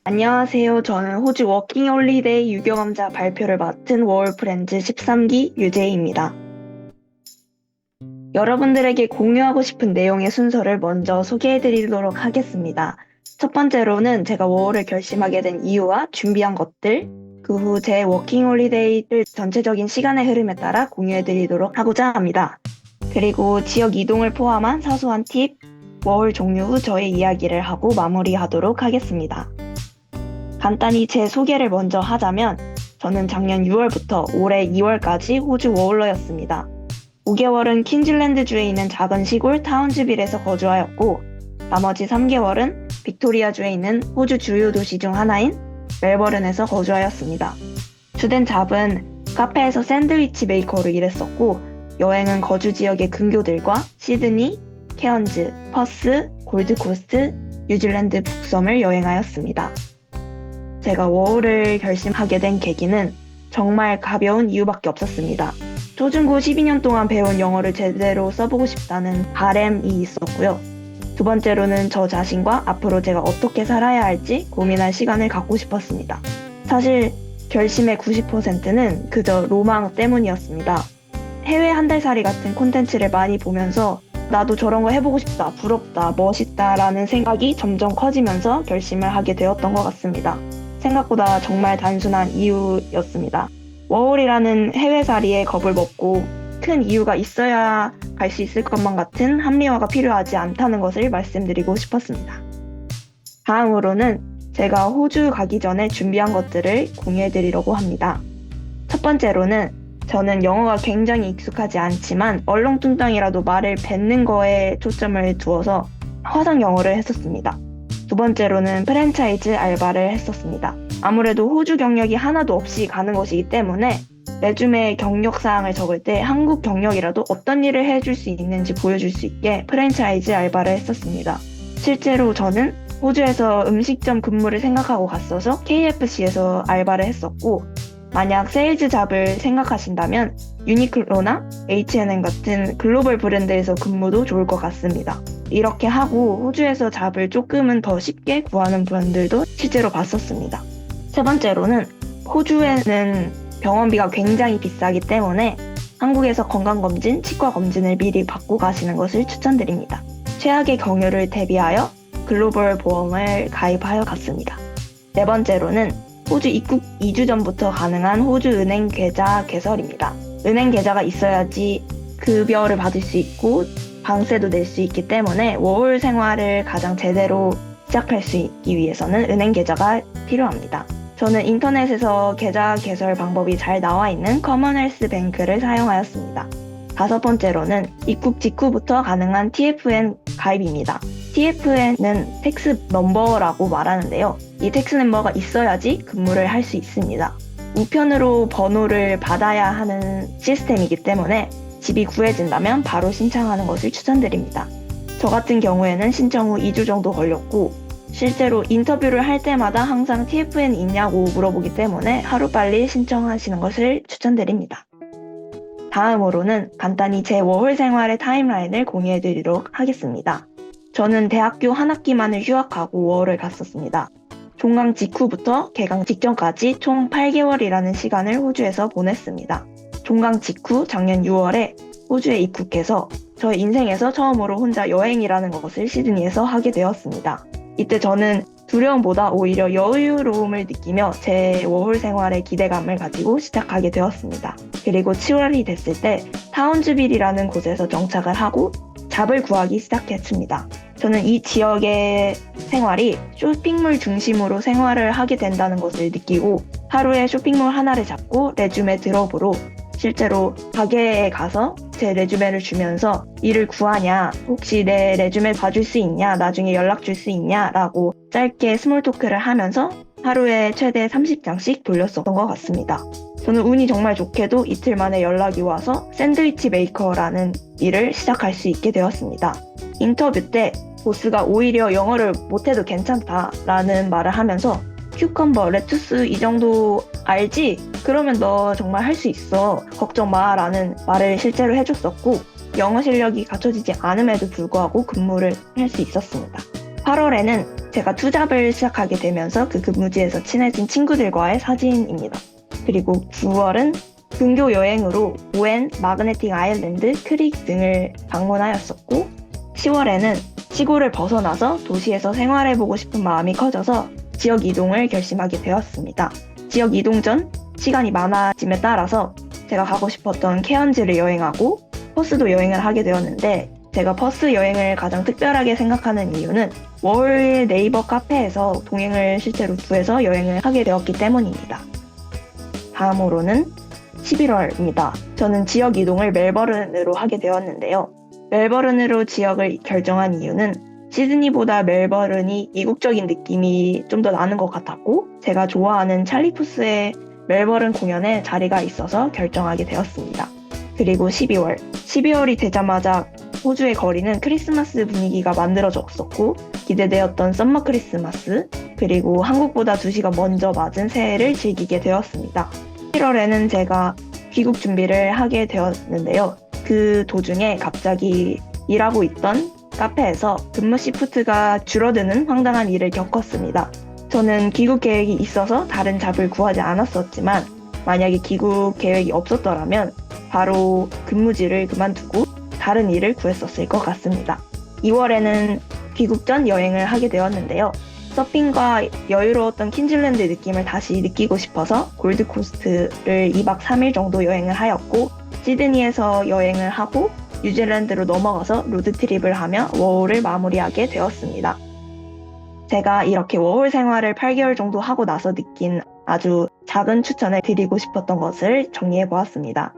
안녕하세요. 저는 호주 워킹홀리데이 유경험자 발표를 맡은 워홀프렌즈 13기 유재희입니다. 여러분들에게 공유하고 싶은 내용의 순서를 먼저 소개해드리도록 하겠습니다. 첫 번째로는 제가 워홀을 결심하게 된 이유와 준비한 것들, 그 후 제 워킹홀리데이를 전체적인 시간의 흐름에 따라 공유해드리도록 하고자 합니다. 그리고 지역 이동을 포함한 사소한 팁, 워홀 종료 후 저의 이야기를 하고 마무리하도록 하겠습니다. 간단히 제 소개를 먼저 하자면 저는 작년 6월부터 올해 2월까지 호주 워홀러였습니다. 5개월은 퀸즐랜드주에 있는 작은 시골 타운즈빌에서 거주하였고 나머지 3개월은 빅토리아주에 있는 호주 주요 도시 중 하나인 멜버른에서 거주하였습니다. 주된 잡은 카페에서 샌드위치 메이커로 일했었고 여행은 거주 지역의 근교들과 시드니, 케언즈, 퍼스, 골드코스트, 뉴질랜드 북섬을 여행하였습니다. 제가 워홀을 결심하게 된 계기는 정말 가벼운 이유밖에 없었습니다. 초중고 12년 동안 배운 영어를 제대로 써보고 싶다는 바람이 있었고요. 두 번째로는 저 자신과 앞으로 제가 어떻게 살아야 할지 고민할 시간을 갖고 싶었습니다. 사실 결심의 90%는 그저 로망 때문이었습니다. 해외 한 달 살이 같은 콘텐츠를 많이 보면서 나도 저런 거 해보고 싶다, 부럽다, 멋있다 라는 생각이 점점 커지면서 결심을 하게 되었던 것 같습니다. 생각보다 정말 단순한 이유였습니다. 워홀이라는 해외살이에 겁을 먹고 큰 이유가 있어야 갈 수 있을 것만 같은 합리화가 필요하지 않다는 것을 말씀드리고 싶었습니다. 다음으로는 제가 호주 가기 전에 준비한 것들을 공유해드리려고 합니다. 첫 번째로는 저는 영어가 굉장히 익숙하지 않지만 얼렁뚱땅이라도 말을 뱉는 거에 초점을 두어서 화상 영어를 했었습니다. 두 번째로는 프랜차이즈 알바를 했었습니다. 아무래도 호주 경력이 하나도 없이 가는 것이기 때문에 레주메 경력사항을 적을 때 한국 경력이라도 어떤 일을 해줄 수 있는지 보여줄 수 있게 프랜차이즈 알바를 했었습니다. 실제로 저는 호주에서 음식점 근무를 생각하고 갔어서 KFC에서 알바를 했었고 만약 세일즈 잡을 생각하신다면 유니클로나 H&M 같은 글로벌 브랜드에서 근무도 좋을 것 같습니다. 이렇게 하고 호주에서 잡을 조금은 더 쉽게 구하는 분들도 실제로 봤었습니다. 세 번째로는 호주에는 병원비가 굉장히 비싸기 때문에 한국에서 건강검진, 치과검진을 미리 받고 가시는 것을 추천드립니다. 최악의 경우를 대비하여 글로벌 보험을 가입하여 갔습니다. 네 번째로는 호주 입국 2주 전부터 가능한 호주 은행 계좌 개설입니다. 은행 계좌가 있어야지 급여를 받을 수 있고 방세도 낼 수 있기 때문에 워홀 생활을 가장 제대로 시작할 수 있기 위해서는 은행 계좌가 필요합니다. 저는 인터넷에서 계좌 개설 방법이 잘 나와 있는 커먼웰스 뱅크를 사용하였습니다. 다섯 번째로는 입국 직후부터 가능한 TFN 가입입니다. TFN은 텍스 넘버라고 말하는데요. 이 텍스 넘버가 있어야지 근무를 할 수 있습니다. 우편으로 번호를 받아야 하는 시스템이기 때문에 집이 구해진다면 바로 신청하는 것을 추천드립니다. 저 같은 경우에는 신청 후 2주 정도 걸렸고 실제로 인터뷰를 할 때마다 항상 TFN 있냐고 물어보기 때문에 하루빨리 신청하시는 것을 추천드립니다. 다음으로는 간단히 제 워홀 생활의 타임라인을 공유해드리도록 하겠습니다. 저는 대학교 한 학기만을 휴학하고 워홀을 갔었습니다. 종강 직후부터 개강 직전까지 총 8개월이라는 시간을 호주에서 보냈습니다. 종강 직후 작년 6월에 호주에 입국해서 저의 인생에서 처음으로 혼자 여행이라는 것을 시드니에서 하게 되었습니다. 이때 저는 두려움보다 오히려 여유로움을 느끼며 제 워홀 생활에 기대감을 가지고 시작하게 되었습니다. 그리고 7월이 됐을 때 타운즈빌이라는 곳에서 정착을 하고 잡을 구하기 시작했습니다. 저는 이 지역의 생활이 쇼핑몰 중심으로 생활을 하게 된다는 것을 느끼고 하루에 쇼핑몰 하나를 잡고 레주메 드롭으로 실제로 가게에 가서 제 레주메를 주면서 일을 구하냐, 혹시 내 레주메 봐줄 수 있냐, 나중에 연락 줄 수 있냐 라고 짧게 스몰 토크를 하면서 하루에 최대 30장씩 돌렸었던 것 같습니다. 저는 운이 정말 좋게도 이틀 만에 연락이 와서 샌드위치 메이커라는 일을 시작할 수 있게 되었습니다. 인터뷰 때 보스가 오히려 영어를 못해도 괜찮다라는 말을 하면서 큐컴버, 레투스 이 정도 알지? 그러면 너 정말 할 수 있어. 걱정 마 라는 말을 실제로 해줬었고 영어 실력이 갖춰지지 않음에도 불구하고 근무를 할 수 있었습니다. 8월에는 제가 투잡을 시작하게 되면서 그 근무지에서 친해진 친구들과의 사진입니다. 그리고 9월은 근교 여행으로 오웬, 마그네틱 아일랜드, 크릭 등을 방문하였었고 10월에는 시골을 벗어나서 도시에서 생활해보고 싶은 마음이 커져서 지역 이동을 결심하게 되었습니다. 지역 이동 전 시간이 많아짐에 따라서 제가 가고 싶었던 케언즈를 여행하고 퍼스도 여행을 하게 되었는데 제가 퍼스 여행을 가장 특별하게 생각하는 이유는 워홀 네이버 카페에서 동행을 실제로 구해서 여행을 하게 되었기 때문입니다. 다음으로는 11월입니다. 저는 지역 이동을 멜버른으로 하게 되었는데요. 멜버른으로 지역을 결정한 이유는 시드니보다 멜버른이 이국적인 느낌이 좀 더 나는 것 같았고 제가 좋아하는 찰리 푸스의 멜버른 공연에 자리가 있어서 결정하게 되었습니다. 그리고 12월이 되자마자 호주의 거리는 크리스마스 분위기가 만들어졌었고 기대되었던 썸머 크리스마스 그리고 한국보다 2시간 먼저 맞은 새해를 즐기게 되었습니다. 1월에는 제가 귀국 준비를 하게 되었는데요. 그 도중에 갑자기 일하고 있던 카페에서 근무 시프트가 줄어드는 황당한 일을 겪었습니다. 저는 귀국 계획이 있어서 다른 잡을 구하지 않았었지만 만약에 귀국 계획이 없었더라면 바로 근무지를 그만두고 다른 일을 구했었을 것 같습니다. 2월에는 귀국 전 여행을 하게 되었는데요. 서핑과 여유로웠던 퀸즐랜드 느낌을 다시 느끼고 싶어서 골드코스트를 2박 3일 정도 여행을 하였고 시드니에서 여행을 하고 뉴질랜드로 넘어가서 로드트립을 하며 워홀을 마무리하게 되었습니다. 제가 이렇게 워홀 생활을 8개월 정도 하고 나서 느낀 아주 작은 추천을 드리고 싶었던 것을 정리해 보았습니다.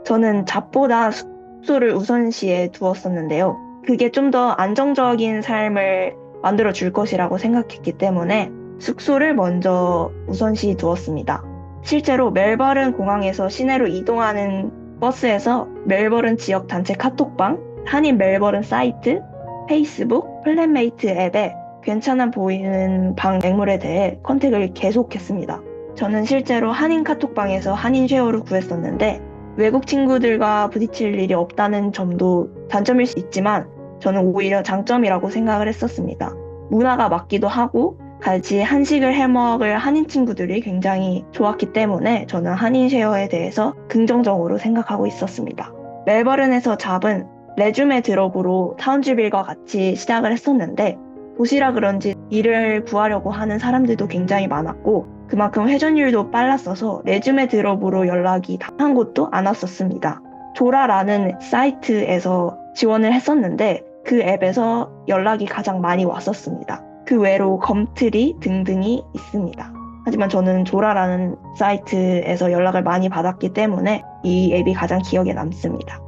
저는 잡보다 숙소를 우선시에 두었었는데요. 그게 좀 더 안정적인 삶을 만들어 줄 것이라고 생각했기 때문에 숙소를 먼저 우선시 두었습니다. 실제로 멜버른 공항에서 시내로 이동하는 버스에서 멜버른 지역 단체 카톡방, 한인 멜버른 사이트, 페이스북, 플랜메이트 앱에 괜찮아 보이는 방 매물에 대해 컨택을 계속했습니다. 저는 실제로 한인 카톡방에서 한인 쉐어를 구했었는데 외국 친구들과 부딪힐 일이 없다는 점도 단점일 수 있지만 저는 오히려 장점이라고 생각을 했었습니다. 문화가 맞기도 하고 같이 한식을 해먹을 한인 친구들이 굉장히 좋았기 때문에 저는 한인 쉐어에 대해서 긍정적으로 생각하고 있었습니다. 멜버른에서 잡은 레주메 드롭으로 타운즈빌과 같이 시작을 했었는데 도시라 그런지 일을 구하려고 하는 사람들도 굉장히 많았고 그만큼 회전율도 빨랐어서 레주메 드롭으로 연락이 단 한 곳도 안 왔었습니다. 조라라는 사이트에서 지원을 했었는데 그 앱에서 연락이 가장 많이 왔었습니다. 그 외로 검트리 등등이 있습니다. 하지만 저는 조라라는 사이트에서 연락을 많이 받았기 때문에 이 앱이 가장 기억에 남습니다.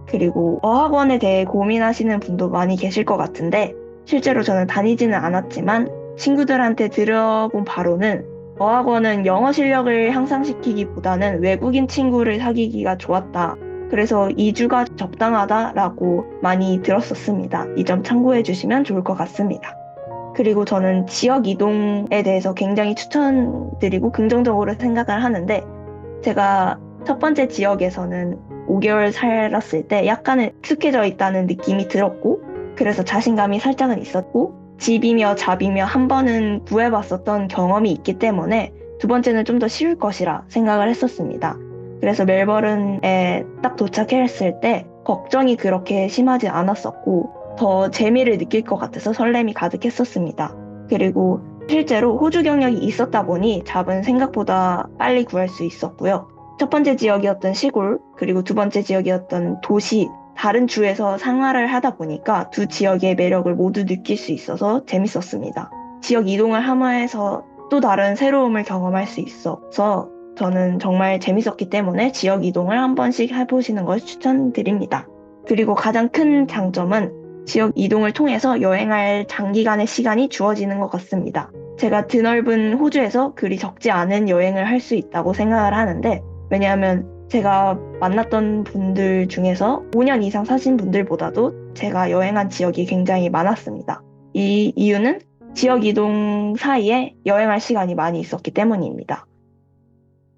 그리고 어학원에 대해 고민하시는 분도 많이 계실 것 같은데 실제로 저는 다니지는 않았지만 친구들한테 들어본 바로는 어학원은 영어 실력을 향상시키기보다는 외국인 친구를 사귀기가 좋았다. 그래서 2주가 적당하다라고 많이 들었었습니다. 이 점 참고해 주시면 좋을 것 같습니다. 그리고 저는 지역 이동에 대해서 굉장히 추천드리고 긍정적으로 생각을 하는데 제가 첫 번째 지역에서는 5개월 살았을 때 약간은 익숙해져 있다는 느낌이 들었고 그래서 자신감이 살짝은 있었고 집이며 잡이며 한 번은 구해봤었던 경험이 있기 때문에 두 번째는 좀 더 쉬울 것이라 생각을 했었습니다. 그래서 멜버른에 딱 도착했을 때 걱정이 그렇게 심하지 않았었고 더 재미를 느낄 것 같아서 설렘이 가득했었습니다. 그리고 실제로 호주 경력이 있었다 보니 잡은 생각보다 빨리 구할 수 있었고요. 첫 번째 지역이었던 시골 그리고 두 번째 지역이었던 도시 다른 주에서 생활을 하다 보니까 두 지역의 매력을 모두 느낄 수 있어서 재밌었습니다. 지역 이동을 하면서 또 다른 새로움을 경험할 수 있어서 저는 정말 재밌었기 때문에 지역 이동을 한 번씩 해보시는 것을 추천드립니다. 그리고 가장 큰 장점은 지역 이동을 통해서 여행할 장기간의 시간이 주어지는 것 같습니다. 제가 드넓은 호주에서 그리 적지 않은 여행을 할 수 있다고 생각을 하는데 왜냐하면 제가 만났던 분들 중에서 5년 이상 사신 분들보다도 제가 여행한 지역이 굉장히 많았습니다. 이 이유는 지역 이동 사이에 여행할 시간이 많이 있었기 때문입니다.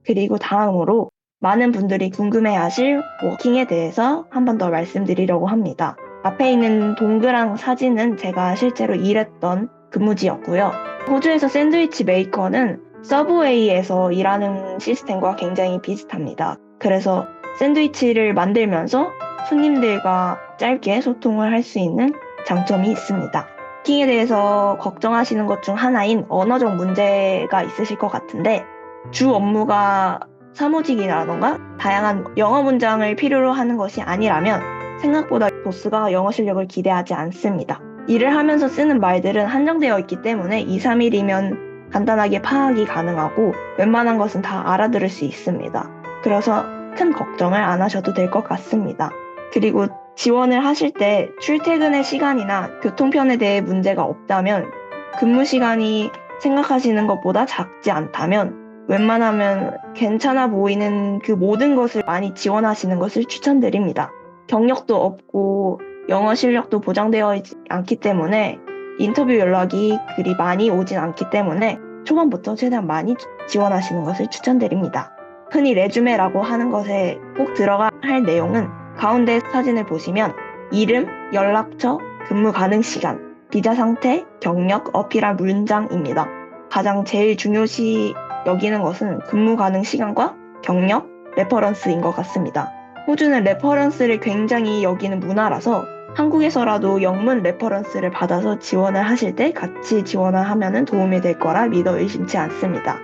그리고 다음으로 많은 분들이 궁금해하실 워킹에 대해서 한 번 더 말씀드리려고 합니다. 앞에 있는 동그란 사진은 제가 실제로 일했던 근무지였고요. 호주에서 샌드위치 메이커는 서브웨이에서 일하는 시스템과 굉장히 비슷합니다. 그래서 샌드위치를 만들면서 손님들과 짧게 소통을 할 수 있는 장점이 있습니다. 워킹에 대해서 걱정하시는 것 중 하나인 언어적 문제가 있으실 것 같은데 주 업무가 사무직이라던가 다양한 영어 문장을 필요로 하는 것이 아니라면 생각보다 보스가 영어 실력을 기대하지 않습니다. 일을 하면서 쓰는 말들은 한정되어 있기 때문에 2, 3일이면 간단하게 파악이 가능하고 웬만한 것은 다 알아들을 수 있습니다. 그래서 큰 걱정을 안 하셔도 될 것 같습니다. 그리고 지원을 하실 때 출퇴근의 시간이나 교통편에 대해 문제가 없다면 근무 시간이 생각하시는 것보다 작지 않다면 웬만하면 괜찮아 보이는 그 모든 것을 많이 지원하시는 것을 추천드립니다. 경력도 없고 영어 실력도 보장되어 있지 않기 때문에 인터뷰 연락이 그리 많이 오진 않기 때문에 초반부터 최대한 많이 지원하시는 것을 추천드립니다. 흔히 레주메라고 하는 것에 꼭 들어가 할 내용은 가운데 사진을 보시면 이름, 연락처, 근무 가능 시간, 비자 상태, 경력, 어필할 문장입니다. 가장 제일 중요시 여기는 것은 근무 가능 시간과 경력, 레퍼런스인 것 같습니다. 호주는 레퍼런스를 굉장히 여기는 문화라서 한국에서라도 영문 레퍼런스를 받아서 지원을 하실 때 같이 지원을 하면 도움이 될 거라 믿어 의심치 않습니다.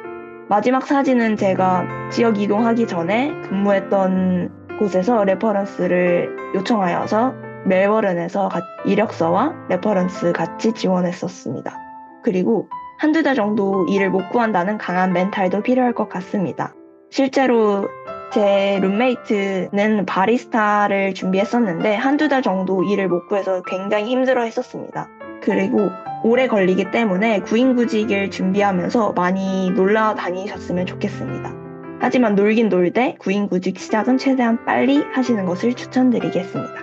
마지막 사진은 제가 지역 이동하기 전에 근무했던 곳에서 레퍼런스를 요청하여서 멜버른에서 이력서와 레퍼런스 같이 지원했었습니다. 그리고 한두 달 정도 일을 못 구한다는 강한 멘탈도 필요할 것 같습니다. 실제로 제 룸메이트는 바리스타를 준비했었는데 한두 달 정도 일을 못 구해서 굉장히 힘들어 했었습니다. 그리고 오래 걸리기 때문에 구인구직을 준비하면서 많이 놀러 다니셨으면 좋겠습니다. 하지만 놀긴 놀되 구인구직 시작은 최대한 빨리 하시는 것을 추천드리겠습니다.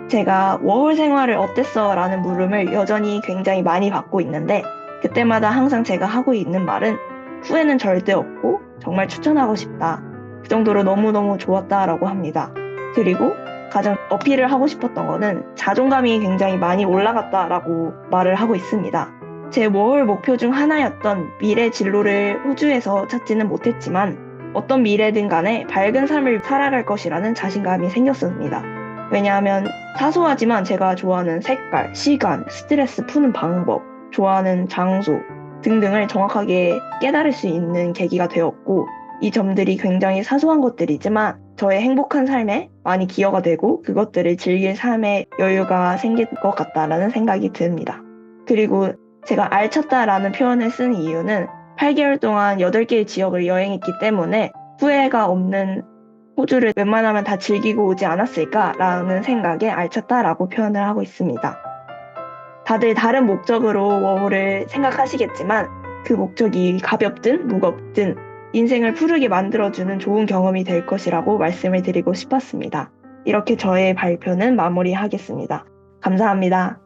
제가 워홀 생활을 어땠어? 라는 물음을 여전히 굉장히 많이 받고 있는데 그때마다 항상 제가 하고 있는 말은 후회는 절대 없고 정말 추천하고 싶다. 그 정도로 너무너무 좋았다라고 합니다. 그리고 가장 어필을 하고 싶었던 거는 자존감이 굉장히 많이 올라갔다라고 말을 하고 있습니다. 제 워홀 목표 중 하나였던 미래 진로를 호주에서 찾지는 못했지만 어떤 미래든 간에 밝은 삶을 살아갈 것이라는 자신감이 생겼습니다. 왜냐하면 사소하지만 제가 좋아하는 색깔, 시간, 스트레스 푸는 방법, 좋아하는 장소 등등을 정확하게 깨달을 수 있는 계기가 되었고 이 점들이 굉장히 사소한 것들이지만 저의 행복한 삶에 많이 기여가 되고 그것들을 즐길 삶의 여유가 생길 것 같다라는 생각이 듭니다. 그리고 제가 알찼다라는 표현을 쓴 이유는 8개월 동안 8개의 지역을 여행했기 때문에 후회가 없는 호주를 웬만하면 다 즐기고 오지 않았을까라는 생각에 알찼다라고 표현을 하고 있습니다. 다들 다른 목적으로 워홀을 생각하시겠지만 그 목적이 가볍든 무겁든 인생을 푸르게 만들어주는 좋은 경험이 될 것이라고 말씀을 드리고 싶었습니다. 이렇게 저의 발표는 마무리하겠습니다. 감사합니다.